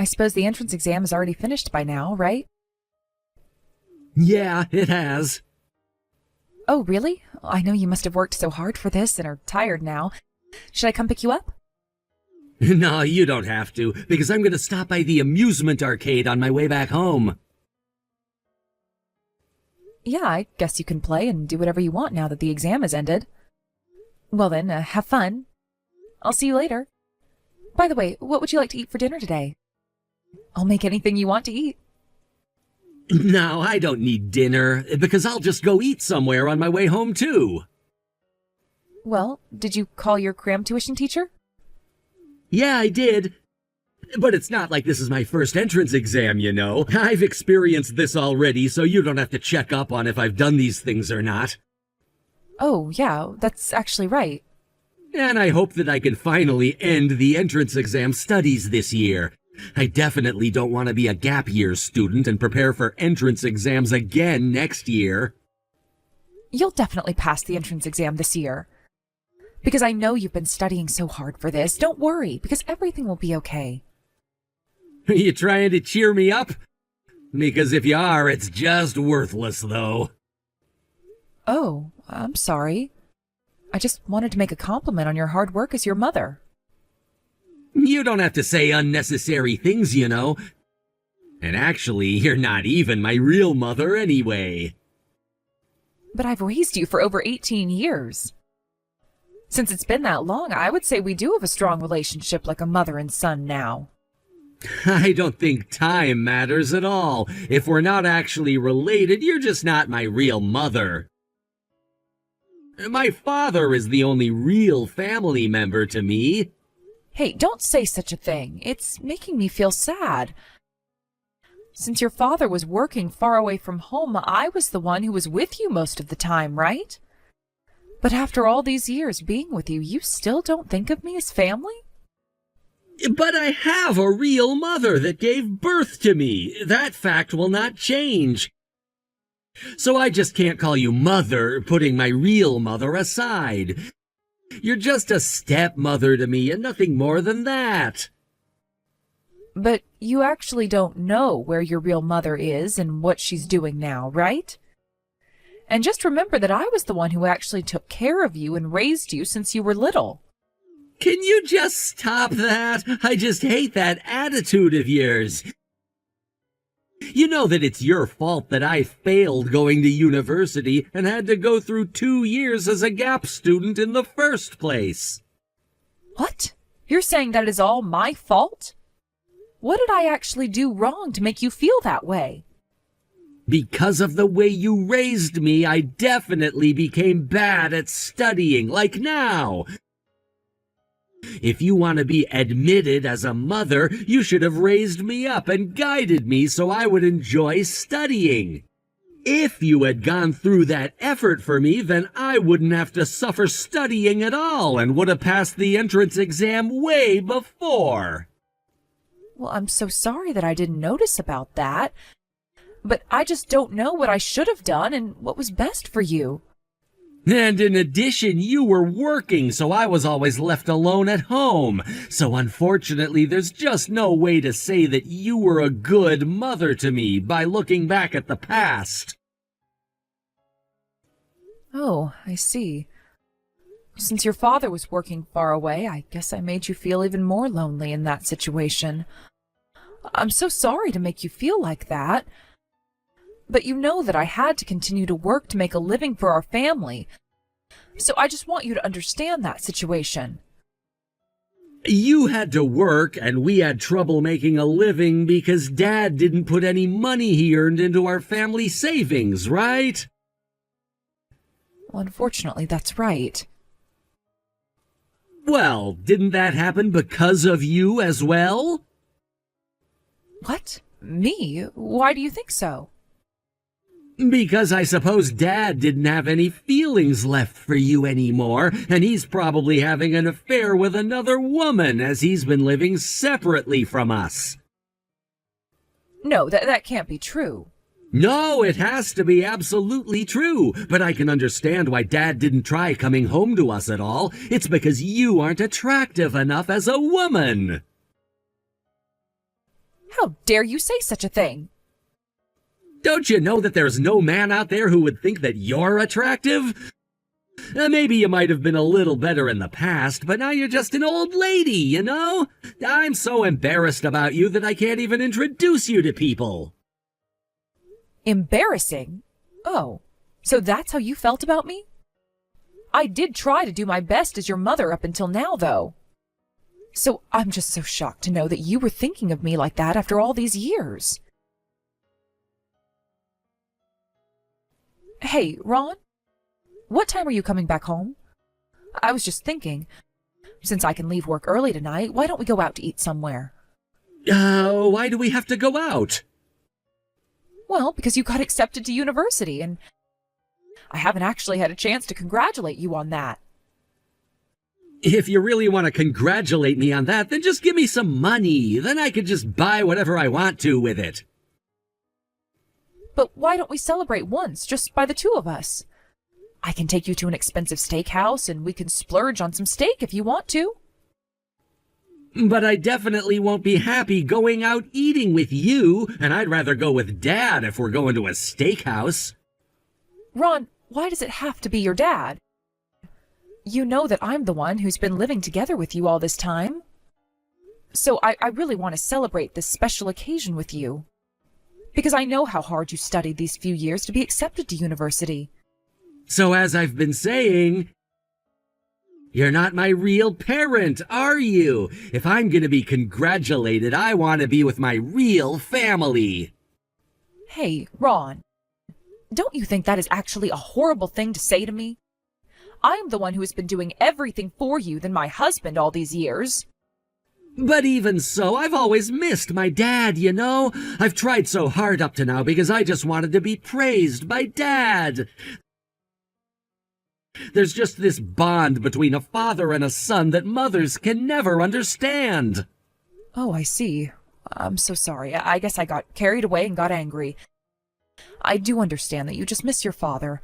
I suppose the entrance exam is already finished by now, right? Yeah, it has. Oh, really? I know you must have worked so hard for this and are tired now. Should I come pick you up? No, you don't have to, because I'm going to stop by the amusement arcade on my way back home. Yeah, I guess you can play and do whatever you want now that the exam has ended. Well then, have fun. I'll see you later. By the way, what would you like to eat for dinner today? I'll make anything you want to eat. No, I don't need dinner, because I'll just go eat somewhere on my way home, too. Well, did you call your cram tuition teacher? Yeah, I did. But it's not like this is my first entrance exam, you know. I've experienced this already, so you don't have to check up on if I've done these things or not. Oh, yeah, that's actually right. And I hope that I can finally end the entrance exam studies this year. I definitely don't want to be a gap year student and prepare for entrance exams again next year. You'll definitely pass the entrance exam this year. Because I know you've been studying so hard for this. Don't worry, because everything will be okay. Are you trying to cheer me up? Because if you are, it's just worthless, though. Oh, I'm sorry. I just wanted to make a compliment on your hard work as your mother. You don't have to say unnecessary things, you know. And actually, you're not even my real mother anyway. But I've raised you for over 18 years. Since it's been that long, I would say we do have a strong relationship like a mother and son now. I don't think time matters at all. If we're not actually related, you're just not my real mother. My father is the only real family member to me. Hey, don't say such a thing. It's making me feel sad. Since your father was working far away from home, I was the one who was with you most of the time, right? But after all these years being with you, you still don't think of me as family? But I have a real mother that gave birth to me. That fact will not change. So I just can't call you mother, putting my real mother aside. You're just a stepmother to me and nothing more than that. But you actually don't know where your real mother is and what she's doing now, right? And just remember that I was the one who actually took care of you and raised you since you were little. Can you just stop that? I just hate that attitude of yours. You know that it's your fault that I failed going to university and had to go through 2 years as a gap student in the first place. What? You're saying that is all my fault? What did I actually do wrong to make you feel that way? Because of the way you raised me, I definitely became bad at studying, like now. If you want to be admitted as a mother, you should have raised me up and guided me so I would enjoy studying. If you had gone through that effort for me, then I wouldn't have to suffer studying at all and would have passed the entrance exam way before. Well, I'm so sorry that I didn't notice about that. But I just don't know what I should have done and what was best for you. And in addition, you were working, so I was always left alone at home. So unfortunately, there's just no way to say that you were a good mother to me by looking back at the past. Oh, I see. Since your father was working far away, I guess I made you feel even more lonely in that situation. I'm so sorry to make you feel like that. But you know that I had to continue to work to make a living for our family. So I just want you to understand that situation. You had to work, and we had trouble making a living because Dad didn't put any money he earned into our family savings, right? Well, unfortunately, that's right. Well, didn't that happen because of you as well? What? Me? Why do you think so? Because I suppose Dad didn't have any feelings left for you anymore, and he's probably having an affair with another woman as he's been living separately from us. No, that can't be true. No, it has to be absolutely true, but I can understand why Dad didn't try coming home to us at all. It's because you aren't attractive enough as a woman. How dare you say such a thing? Don't you know that there's no man out there who would think that you're attractive? Maybe you might have been a little better in the past, but now you're just an old lady, you know? I'm so embarrassed about you that I can't even introduce you to people. Embarrassing? Oh, so that's how you felt about me? I did try to do my best as your mother up until now, though. So I'm just so shocked to know that you were thinking of me like that after all these years. Hey, Ron? What time are you coming back home? I was just thinking, since I can leave work early tonight, why don't we go out to eat somewhere? Why do we have to go out? Well, because you got accepted to university, and I haven't actually had a chance to congratulate you on that. If you really want to congratulate me on that, then just give me some money. Then I could just buy whatever I want to with it. But why don't we celebrate once, just by the two of us? I can take you to an expensive steakhouse, and we can splurge on some steak if you want to. But I definitely won't be happy going out eating with you, and I'd rather go with Dad if we're going to a steakhouse. Ron, why does it have to be your dad? You know that I'm the one who's been living together with you all this time. So I really want to celebrate this special occasion with you. Because I know how hard you studied these few years to be accepted to university. So as I've been saying, you're not my real parent, are you? If I'm gonna be congratulated, I want to be with my real family. Hey, Ron, don't you think that is actually a horrible thing to say to me? I'm the one who has been doing everything for you than my husband all these years. But even so, I've always missed my dad, you know? I've tried so hard up to now because I just wanted to be praised by Dad. There's just this bond between a father and a son that mothers can never understand. Oh, I see. I'm so sorry. I guess I got carried away and got angry. I do understand that you just miss your father.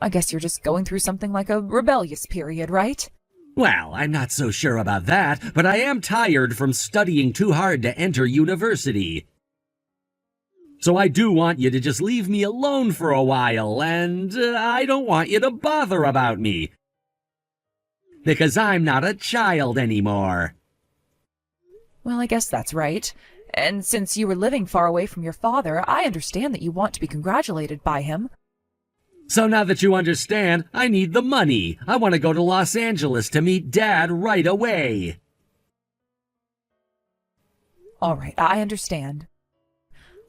I guess you're just going through something like a rebellious period, right? Well, I'm not so sure about that, but I am tired from studying too hard to enter university. So I do want you to just leave me alone for a while, and I don't want you to bother about me. Because I'm not a child anymore. Well, I guess that's right. And since you were living far away from your father, I understand that you want to be congratulated by him. So now that you understand, I need the money. I want to go to Los Angeles to meet Dad right away. All right, I understand.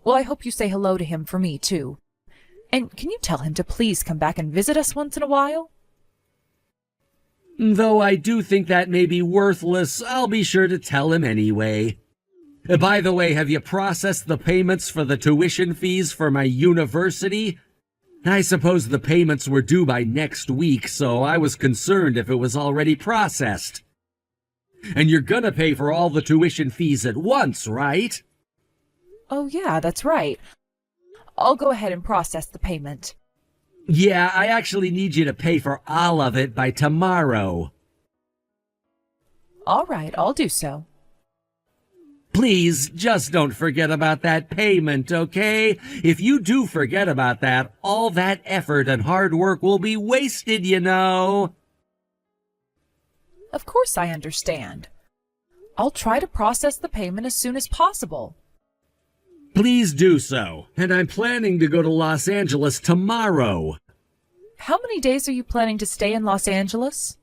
Well, I hope you say hello to him for me, too. And can you tell him to please come back and visit us once in a while? Though I do think that may be worthless, I'll be sure to tell him anyway. By the way, have you processed the payments for the tuition fees for my university? I suppose the payments were due by next week, so I was concerned if it was already processed. And you're gonna pay for all the tuition fees at once, right? Oh, yeah, that's right. I'll go ahead and process the payment. Yeah, I actually need you to pay for all of it by tomorrow. All right, I'll do so. Please, just don't forget about that payment, okay? If you do forget about that, all that effort and hard work will be wasted, you know. Of course I understand. I'll try to process the payment as soon as possible. Please do so, and I'm planning to go to Los Angeles tomorrow. How many days are you planning to stay in Los Angeles?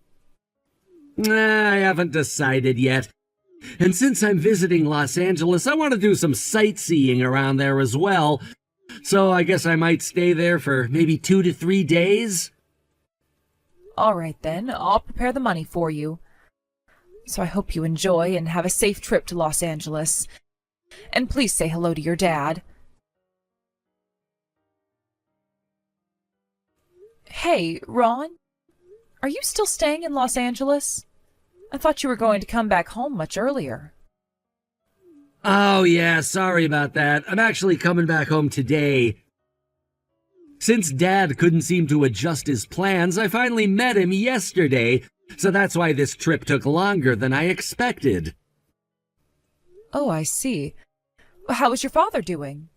I haven't decided yet. And since I'm visiting Los Angeles, I want to do some sightseeing around there as well. So I guess I might stay there for maybe 2 to 3 days. All right then, I'll prepare the money for you. So I hope you enjoy and have a safe trip to Los Angeles. And please say hello to your dad. Hey, Ron, are you still staying in Los Angeles? I thought you were going to come back home much earlier. Oh yeah, sorry about that. I'm actually coming back home today. Since Dad couldn't seem to adjust his plans, I finally met him yesterday, so that's why this trip took longer than I expected. Oh, I see. How is your father doing?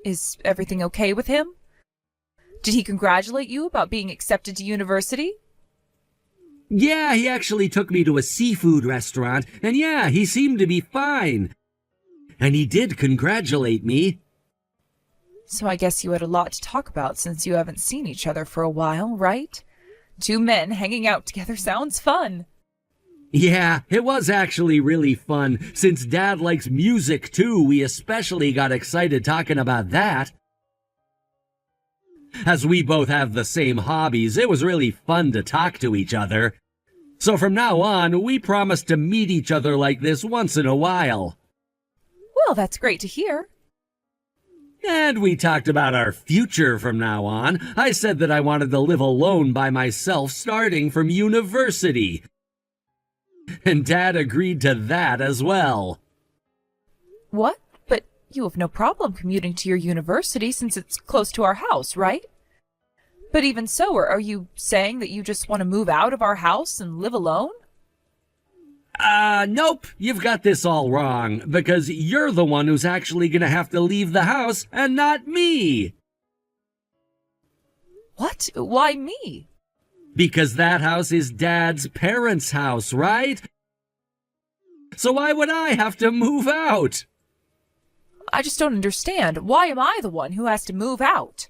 Is everything okay with him? Did he congratulate you about being accepted to university? Yeah, he actually took me to a seafood restaurant, and yeah, he seemed to be fine. And he did congratulate me. So I guess you had a lot to talk about since you haven't seen each other for a while, right? Two men hanging out together sounds fun. Yeah, it was actually really fun. Since Dad likes music too, we especially got excited talking about that. As we both have the same hobbies, it was really fun to talk to each other. So from now on, we promised to meet each other like this once in a while. Well, that's great to hear. And we talked about our future from now on. I said that I wanted to live alone by myself starting from university. And Dad agreed to that as well. What? But you have no problem commuting to your university since it's close to our house, right? But even so, are you saying that you just want to move out of our house and live alone? Nope, you've got this all wrong, because you're the one who's actually gonna have to leave the house, and not me! What? Why me? Because that house is Dad's parents' house, right? So why would I have to move out? I just don't understand. Why am I the one who has to move out?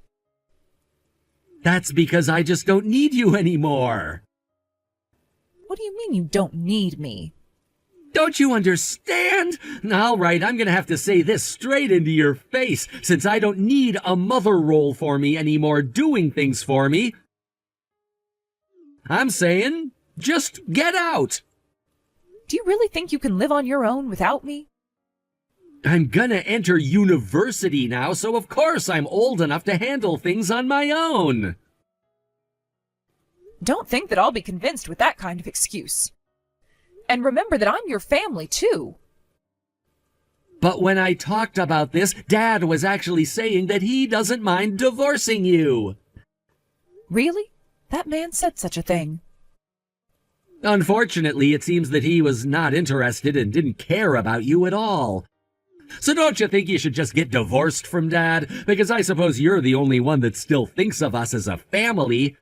That's because I just don't need you anymore. What do you mean you don't need me? Don't you understand? All right, I'm gonna have to say this straight into your face, since I don't need a mother role for me anymore doing things for me. I'm saying, just get out. Do you really think you can live on your own without me? I'm gonna enter university now, so of course I'm old enough to handle things on my own. Don't think that I'll be convinced with that kind of excuse. And remember that I'm your family, too. But when I talked about this, Dad was actually saying that he doesn't mind divorcing you. Really? That man said such a thing. Unfortunately, it seems that he was not interested and didn't care about you at all. So don't you think you should just get divorced from Dad? Because I suppose you're the only one that still thinks of us as a family.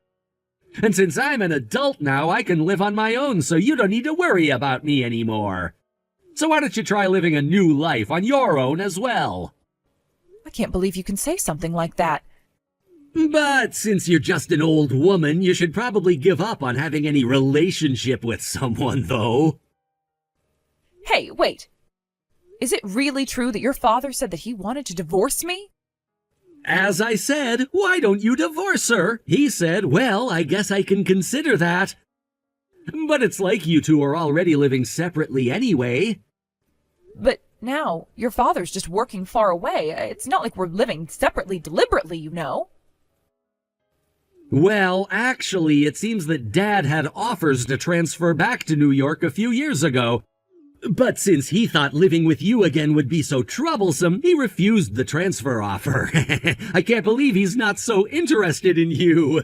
And since I'm an adult now, I can live on my own, so you don't need to worry about me anymore. So why don't you try living a new life on your own as well? I can't believe you can say something like that. But since you're just an old woman, you should probably give up on having any relationship with someone, though. Hey, wait. Is it really true that your father said that he wanted to divorce me? As I said, why don't you divorce her? He said, well, I guess I can consider that. But it's like you two are already living separately anyway. But now, your father's just working far away. It's not like we're living separately deliberately, you know. Well, actually, it seems that Dad had offers to transfer back to New York a few years ago. But since he thought living with you again would be so troublesome, he refused the transfer offer. I can't believe he's not so interested in you.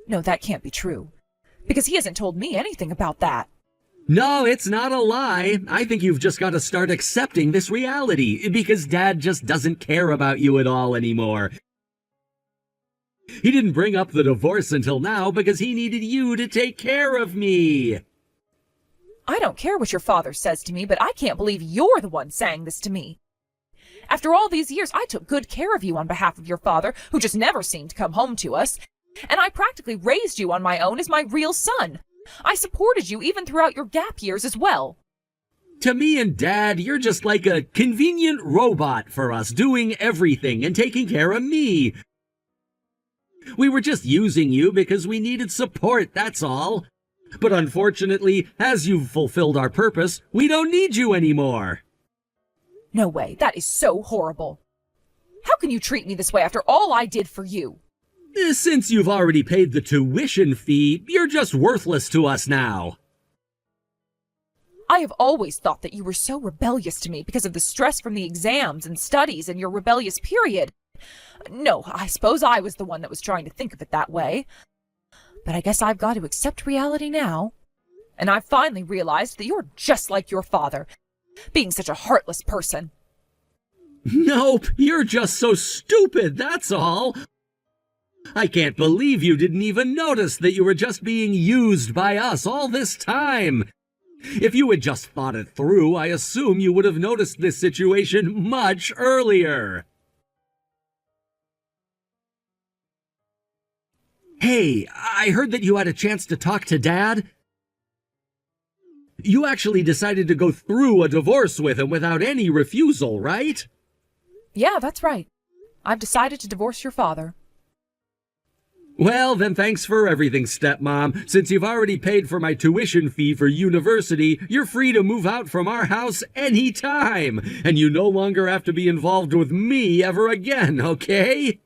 No, that can't be true. Because he hasn't told me anything about that. No, it's not a lie. I think you've just got to start accepting this reality, because Dad just doesn't care about you at all anymore. He didn't bring up the divorce until now because he needed you to take care of me. I don't care what your father says to me, but I can't believe you're the one saying this to me. After all these years, I took good care of you on behalf of your father, who just never seemed to come home to us. And I practically raised you on my own as my real son. I supported you even throughout your gap years as well. To me and Dad, you're just like a convenient robot for us, doing everything and taking care of me. We were just using you because we needed support, that's all. But unfortunately, as you've fulfilled our purpose, we don't need you anymore. No way, that is so horrible. How can you treat me this way after all I did for you? Since you've already paid the tuition fee, you're just worthless to us now. I have always thought that you were so rebellious to me because of the stress from the exams and studies and your rebellious period. No, I suppose I was the one that was trying to think of it that way. But I guess I've got to accept reality now. And I've finally realized that you're just like your father, being such a heartless person. Nope, you're just so stupid, that's all. I can't believe you didn't even notice that you were just being used by us all this time. If you had just thought it through, I assume you would have noticed this situation much earlier. Hey, I heard that you had a chance to talk to Dad. You actually decided to go through a divorce with him without any refusal, right? Yeah, that's right. I've decided to divorce your father. Well, then thanks for everything, stepmom. Since you've already paid for my tuition fee for university, you're free to move out from our house any time, and you no longer have to be involved with me ever again, okay?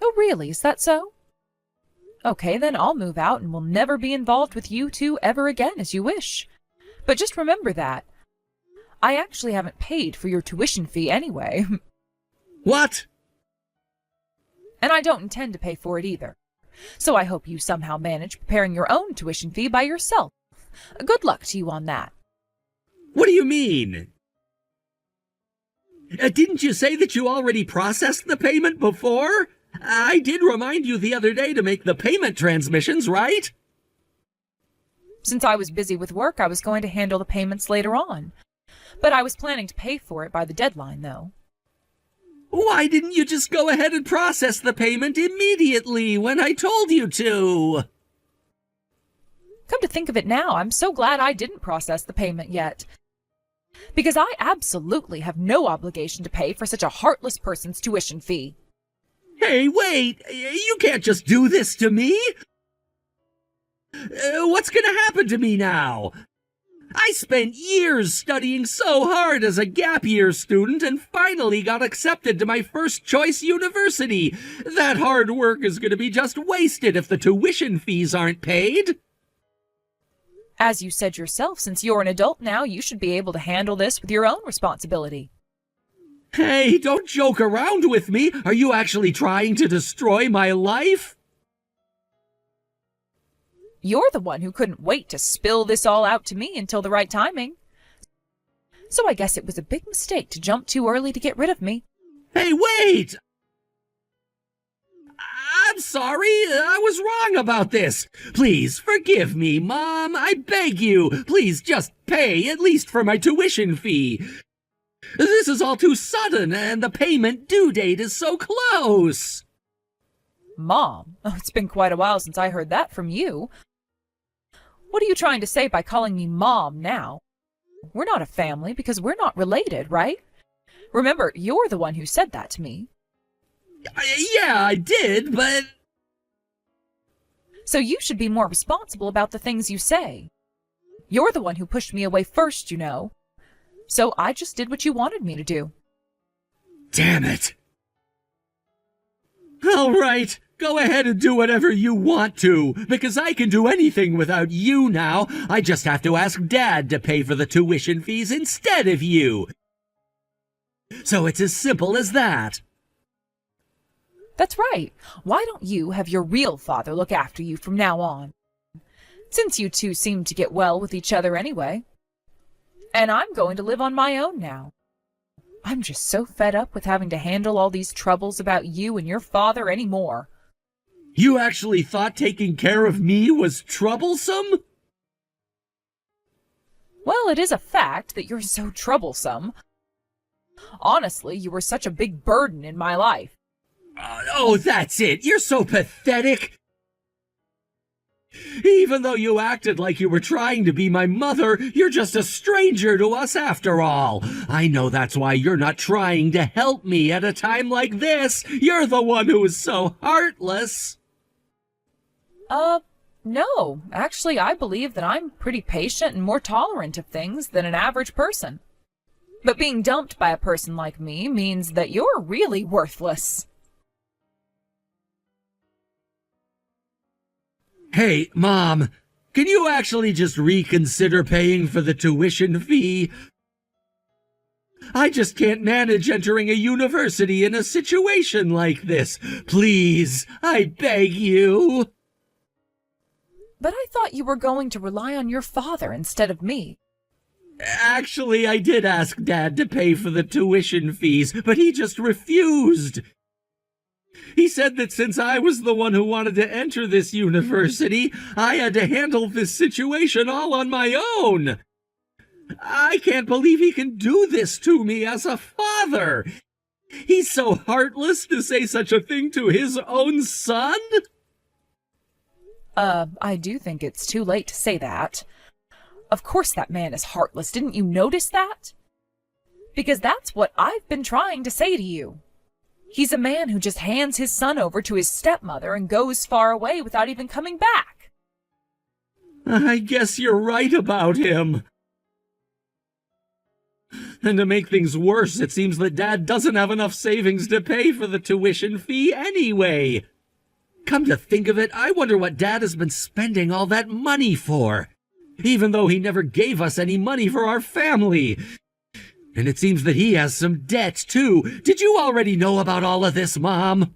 Oh, really? Is that so? Okay, then I'll move out and will never be involved with you two ever again as you wish. But just remember that. I actually haven't paid for your tuition fee anyway. What? And I don't intend to pay for it either. So I hope you somehow manage preparing your own tuition fee by yourself. Good luck to you on that. What do you mean? Didn't you say that you already processed the payment before? I did remind you the other day to make the payment transmissions, right? Since I was busy with work, I was going to handle the payments later on. But I was planning to pay for it by the deadline, though. Why didn't you just go ahead and process the payment immediately when I told you to? Come to think of it now, I'm so glad I didn't process the payment yet. Because I absolutely have no obligation to pay for such a heartless person's tuition fee. Hey, wait! You can't just do this to me! What's gonna happen to me now? I spent years studying so hard as a gap year student and finally got accepted to my first choice university. That hard work is gonna be just wasted if the tuition fees aren't paid. As you said yourself, since you're an adult now, you should be able to handle this with your own responsibility. Hey, don't joke around with me. Are you actually trying to destroy my life? You're the one who couldn't wait to spill this all out to me until the right timing. So I guess it was a big mistake to jump too early to get rid of me. Hey, wait! I'm sorry, I was wrong about this. Please forgive me, Mom. I beg you. Please just pay, at least for my tuition fee. This is all too sudden, and the payment due date is so close. Mom? Oh, it's been quite a while since I heard that from you. What are you trying to say by calling me Mom now? We're not a family because we're not related, right? Remember, you're the one who said that to me. Yeah, I did, but... So you should be more responsible about the things you say. You're the one who pushed me away first, you know. So I just did what you wanted me to do. Damn it. All right, go ahead and do whatever you want to, because I can do anything without you now. I just have to ask Dad to pay for the tuition fees instead of you. So it's as simple as that. That's right. Why don't you have your real father look after you from now on? Since you two seem to get well with each other anyway. And I'm going to live on my own now. I'm just so fed up with having to handle all these troubles about you and your father anymore. You actually thought taking care of me was troublesome? Well, it is a fact that you're so troublesome. Honestly, you were such a big burden in my life. Oh, that's it. You're so pathetic. Even though you acted like you were trying to be my mother, you're just a stranger to us after all. I know that's why you're not trying to help me at a time like this. You're the one who is so heartless. No. Actually, I believe that I'm pretty patient and more tolerant of things than an average person. But being dumped by a person like me means that you're really worthless. Hey, Mom, can you actually just reconsider paying for the tuition fee? I just can't manage entering a university in a situation like this. Please, I beg you. But I thought you were going to rely on your father instead of me. Actually, I did ask Dad to pay for the tuition fees, but he just refused. He said that since I was the one who wanted to enter this university, I had to handle this situation all on my own. I can't believe he can do this to me as a father. He's so heartless to say such a thing to his own son? I do think it's too late to say that. Of course that man is heartless, didn't you notice that? Because that's what I've been trying to say to you. He's a man who just hands his son over to his stepmother and goes far away without even coming back. I guess you're right about him. And to make things worse, it seems that Dad doesn't have enough savings to pay for the tuition fee anyway. Come to think of it, I wonder what Dad has been spending all that money for, even though he never gave us any money for our family. And it seems that he has some debt, too. Did you already know about all of this, Mom?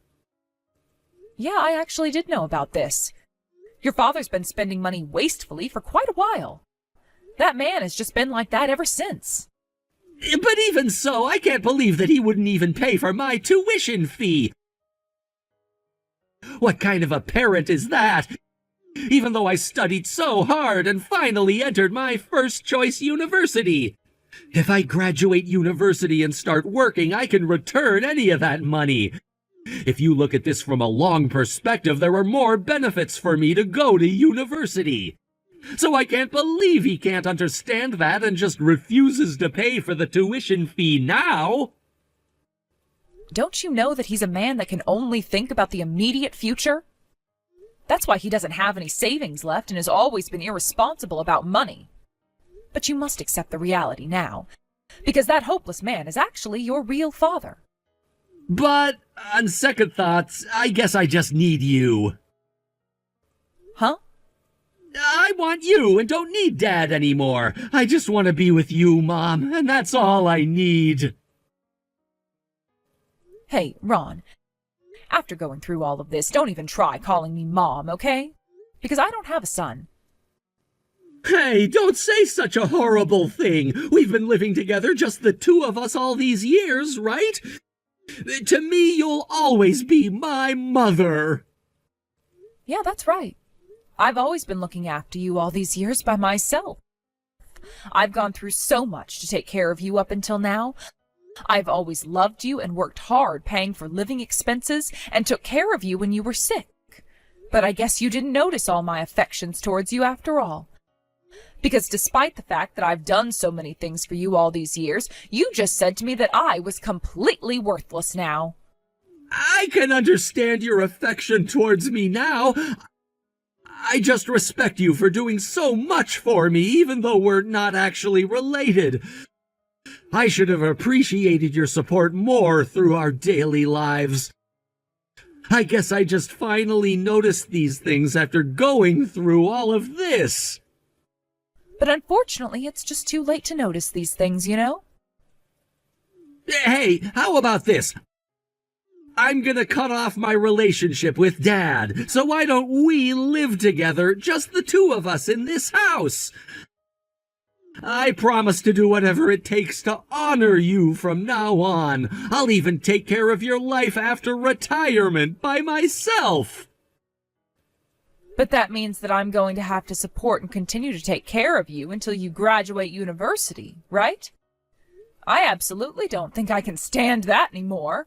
Yeah, I actually did know about this. Your father's been spending money wastefully for quite a while. That man has just been like that ever since. But even so, I can't believe that he wouldn't even pay for my tuition fee. What kind of a parent is that? Even though I studied so hard and finally entered my first choice university. If I graduate university and start working, I can return any of that money. If you look at this from a long perspective, there are more benefits for me to go to university. So I can't believe he can't understand that and just refuses to pay for the tuition fee now. Don't you know that he's a man that can only think about the immediate future? That's why he doesn't have any savings left and has always been irresponsible about money. But you must accept the reality now, because that hopeless man is actually your real father. But, on second thoughts, I guess I just need you. Huh? I want you and don't need Dad anymore. I just want to be with you, Mom, and that's all I need. Hey, Ron, after going through all of this, don't even try calling me Mom, okay? Because I don't have a son. Hey, don't say such a horrible thing. We've been living together, just the two of us, all these years, right? To me, you'll always be my mother. Yeah, that's right. I've always been looking after you all these years by myself. I've gone through so much to take care of you up until now. I've always loved you and worked hard paying for living expenses and took care of you when you were sick. But I guess you didn't notice all my affections towards you after all. Because despite the fact that I've done so many things for you all these years, you just said to me that I was completely worthless now. I can understand your affection towards me now. I just respect you for doing so much for me, even though we're not actually related. I should have appreciated your support more through our daily lives. I guess I just finally noticed these things after going through all of this. But unfortunately, it's just too late to notice these things, you know? Hey, how about this? I'm gonna cut off my relationship with Dad, so why don't we live together, just the two of us in this house? I promise to do whatever it takes to honor you from now on. I'll even take care of your life after retirement by myself. But that means that I'm going to have to support and continue to take care of you until you graduate university, right? I absolutely don't think I can stand that anymore.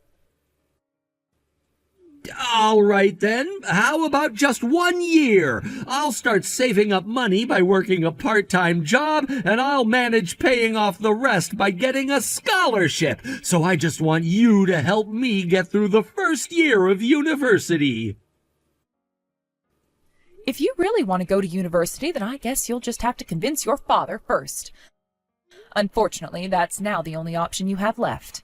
All right then, how about just 1 year? I'll start saving up money by working a part-time job, and I'll manage paying off the rest by getting a scholarship. So I just want you to help me get through the first year of university. If you really want to go to university, then I guess you'll just have to convince your father first. Unfortunately, that's now the only option you have left.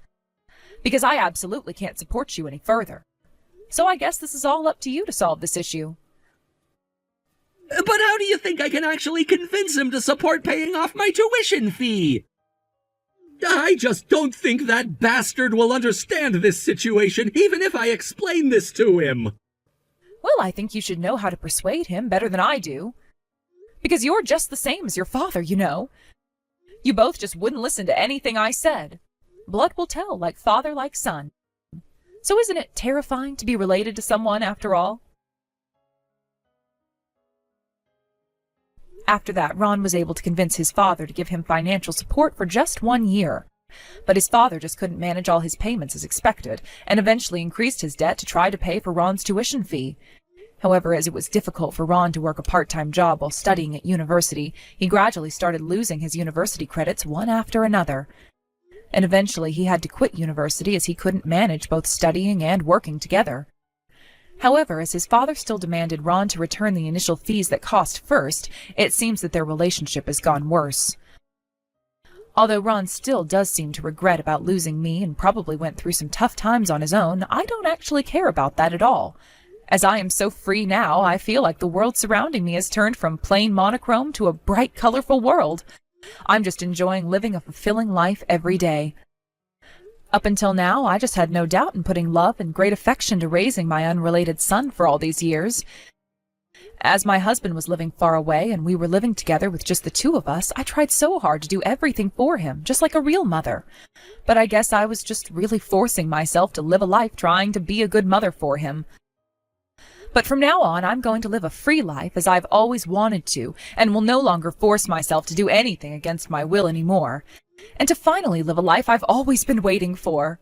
Because I absolutely can't support you any further. So I guess this is all up to you to solve this issue. But how do you think I can actually convince him to support paying off my tuition fee? I just don't think that bastard will understand this situation, even if I explain this to him. Well, I think you should know how to persuade him better than I do. Because you're just the same as your father, you know. You both just wouldn't listen to anything I said. Blood will tell, like father, like son. So isn't it terrifying to be related to someone after all? After that, Ron was able to convince his father to give him financial support for just 1 year. But his father just couldn't manage all his payments as expected, and eventually increased his debt to try to pay for Ron's tuition fee. However, as it was difficult for Ron to work a part-time job while studying at university, he gradually started losing his university credits one after another. And eventually he had to quit university as he couldn't manage both studying and working together. However, as his father still demanded Ron to return the initial fees that cost first, it seems that their relationship has gone worse. Although Ron still does seem to regret about losing me and probably went through some tough times on his own, I don't actually care about that at all. As I am so free now, I feel like the world surrounding me has turned from plain monochrome to a bright, colorful world. I'm just enjoying living a fulfilling life every day. Up until now, I just had no doubt in putting love and great affection to raising my unrelated son for all these years. As my husband was living far away and we were living together with just the two of us, I tried so hard to do everything for him, just like a real mother. But I guess I was just really forcing myself to live a life trying to be a good mother for him. But from now on, I'm going to live a free life as I've always wanted to, and will no longer force myself to do anything against my will anymore, and to finally live a life I've always been waiting for.